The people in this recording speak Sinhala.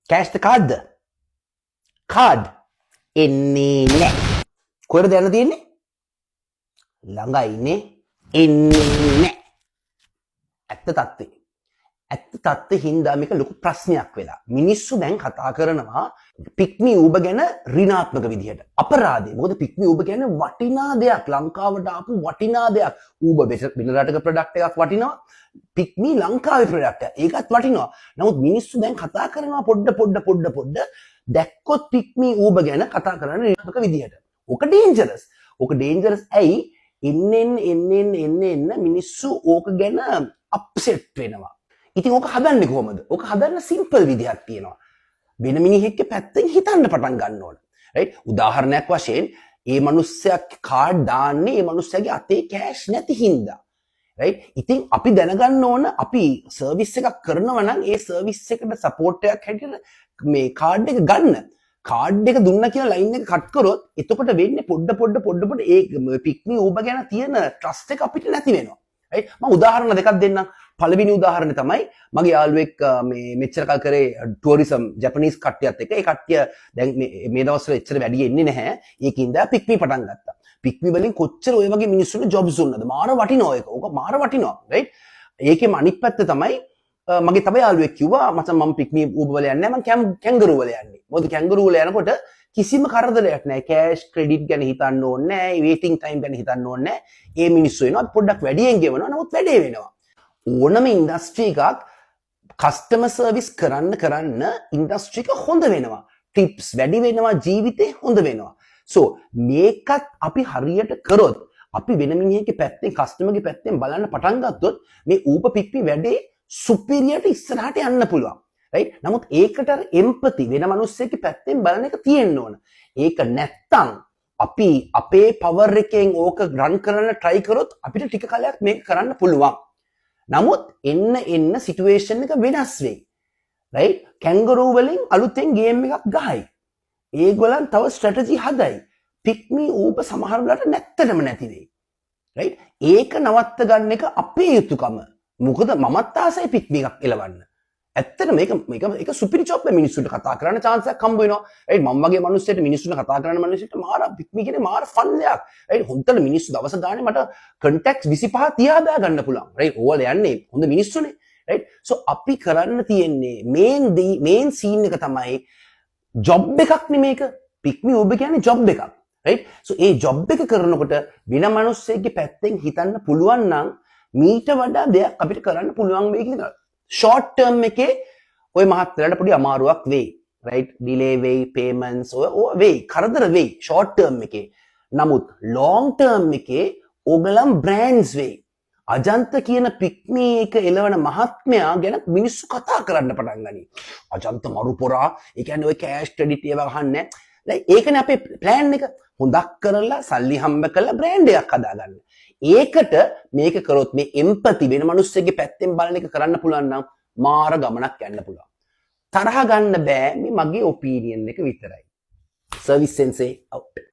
කෑෂ් ද කාඩ්ද? කාඩ් එන්නේ නැහැ. කොහෙද යන්න තියෙන්නේ? ළඟයිනේ. එන්නේ නැහැ. ඇත්ත තත්ත්වේ. ඇත්ත තත්ත්වේ හින්දා මේක ලොකු ප්‍රශ්නයක් වෙලා. මිනිස්සු දැන් කතා කරනවා පික්මි ඌබ ගැන ඍණාත්මක විදිහට. අපරාධේ. මොකද පික්මි ඌබ කියන්නේ වටිනා දෙයක්. ලංකාවට ආපු වටිනා දෙයක්. ඌබ වෙන රටක ප්‍රොඩක්ට් එකක් වටිනවා. පික්මි ලංකාවේ ප්‍රොඩක්ට් එක. ඒකත් වටිනවා. නමුත් මිනිස්සු දැන් කතා කරනවා පොඩ්ඩ දැක්කොත් පික්මි ඌබ ගැන කතා කරන ඍණාත්මක විදිහට. ඕක ඩේන්ජරස්. ඕක ඩේන්ජරස් ඇයි? එන්න මිනිස්සු ඕක ගැන අප්සෙට් වෙනවා. ඉතින් ඕක හදන්නේ කොහොමද? ඕක හදන්න සිම්පල් විදිහක් තියෙනවා. වෙන මිනිහෙක්ගේ පැත්තෙන් හිතන්න පටන් ගන්න ඕන. රයිට්? උදාහරණයක් වශයෙන් ඒ මනුස්සයා කාඩ් දාන්නේ ඒ මනුස්සයාගේ අතේ කෑෂ් නැති හින්දා. රයිට්? ඉතින් අපි දැනගන්න ඕන අපි සර්විස් එකක් කරනවා නම් ඒ සර්විස් එකට සපෝට් එකක් හැටියට මේ කාඩ් එක ගන්න. කාඩ් එක දුන්නා කියලා ලයින් එක කට් කරොත් එතකොට වෙන්නේ පොඩ්ඩ ඒ පික්මි ඌබ ගැන තියෙන ට්‍රස්ට් එක අපිට නැති වෙනවා. රයිට්? මම උදාහරණ දෙකක් දෙන්නම්. පළවෙනි උදාහරණය තමයි මගේ යාළුවෙක් මේ මෙච්චර කල් කරේ ටුවරිසම් ජපනීස් කට්ටියත් එක්ක. ඒ කට්ටිය දැන් මේ දවස්වල එච්චර වැඩි එන්නේ නැහැ. ඒකින්ද පික්මි පටන් ගත්තා. පික්මි වලින් කොච්චර ඔය වගේ මිනිස්සුන්ට ජොබ්ස් දුන්නද? මාර වටිනවා ඒක. ඕක මාර වටිනවා. රයිට්? ඒකෙම අනිත් පැත්ත තමයි මගේ තව යාළුවෙක් කිව්වා මචං මම පික්මි ඌබ වල යන්නේ නැහැ. මම කැංගරූ වල යන්නේ. මොකද කැංගරූ වල යනකොට කිසිම කරදරයක් නැහැ. කෑෂ් ක්‍රෙඩිට් ගැන හිතන්න ඕනේ නැහැ. වේටිං ටයිම් ගැන හිතන්න ඕනේ නැහැ. ඒ මිනිස්සු එනවා පොඩ්ඩක් වැඩියෙන් ගෙවනවා. නමුත් වැඩේ වෙනවා. ඕනම ඉන්ඩස්ට්‍රී එකක් කස්ටමර් සර්විස් කරන්න ඉන්ඩස්ට්‍රී එක හොඳ වෙනවා. ටිප්ස් වැඩි වෙනවා, ජීවිතේ හොඳ වෙනවා. සෝ මේකත් අපි හරියට කරොත් අපි වෙන මිනිහෙක්ගේ පැත්තෙන් කස්ටමර්ගේ පැත්තෙන් බලන්න පටන් ගත්තොත් මේ ඌප පික්මි වැඩේ සුපිරියට ඉස්සරහට යන්න පුළුවන්. රයිට්? නමුත් ඒකට එම්පති වෙන මිනිස්සෙක්ගේ පැත්තෙන් බලන එක තියෙන්න ඕන. ඒක නැත්තම් අපි අපේ පවර් එකෙන් ඕක රන් කරන්න try කරොත් අපිට ටික කාලයක් මේක කරන්න පුළුවන්. නමුත් එන්න සිටුේෂන් එක වෙනස් වෙයි. රයිට්? කැංගරූ වලින් අලුතෙන් ගේම් එකක් ගහයි. ඒගොල්ලන් තව ස්ට්‍රැටජි හදයි. පික්මි ඌප සමහර වෙලාවට නැත්තටම නැති වෙයි. රයිට්? ඒක නවත්ත ගන්න එක අපේ යුතුයකම. මොකද මමත් ආසයි පික්මි එකක් එලවන්න. ඇත්තට මේක සුපිරි ජොබ් එක. මිනිස්සුන්ට කතා කරන්න chance එකක් හම්බ වෙනවා. රයිට්? මම වගේ මිනිස්සුන්ට මිනිස්සුන්ට කතා කරන්න මිනිස්සුන්ට මාර පික්මි කියන්නේ මාර ෆන් දෙයක්. රයිට්? හොන්දට මිනිස්සු දවස ගානේ මට contacts 25 30 දා ගන්න පුළුවන්. රයිට්? ඕවල යන්නේ හොඳ මිනිස්සුනේ. රයිට්? සෝ අපි කරන්න තියෙන්නේ මේන් සීන් එක තමයි ජොබ් එකක් නෙමේක. පික්මි ඌබ කියන්නේ ජොබ් එකක්. රයිට්? සෝ ඒ ජොබ් එක කරනකොට වෙන මිනිස්සෙක්ගේ පැත්තෙන් හිතන්න පුළුවන් නම් මීට වඩා දෙයක් අපිට කරන්න පුළුවන් වෙයි කියලා. ෂෝට් ටර්ම් එකේ ඔය මහත්වලට පොඩි අමාරුවක් වෙයි. රයිට්? ඩිලේ වෙයි, පේමන්ට්ස් ඔය වෙයි, කරදර වෙයි ෂෝට් ටර්ම් එකේ. නමුත් ලොන්ග් ටර්ම් එකේ ඕගලම් බ්‍රෑන්ඩ්ස් වෙයි. අජන්ත කියන පික්මි එක එලවන මහත්මයා ගැන මිනිස්සු කතා කරන්න පටන් ගනී. අජන්ත මරු පොරා, ඒ කියන්නේ ඔය කෑෂ් ක්‍රෙඩිට් ඒවා ගහන්නේ නැහැ. ඒකනේ අපේ ප්ලෑන් එක. හොඳක් කරලා සල්ලි හම්බ කරලා බ්‍රෑන්ඩ් එකක් හදාගන්න. ඒකට මේක කරොත් මේ එම්පති වෙන මිනිස්සුගේ පැත්තෙන් බලන එක කරන්න පුළුවන් නම් මාර ගමනක් යන්න පුළුවන්. තරහ ගන්න බෑ. මේ මගේ ඔපීනියන් එක විතරයි. සර්විස් සෙන්සේ අවුට්.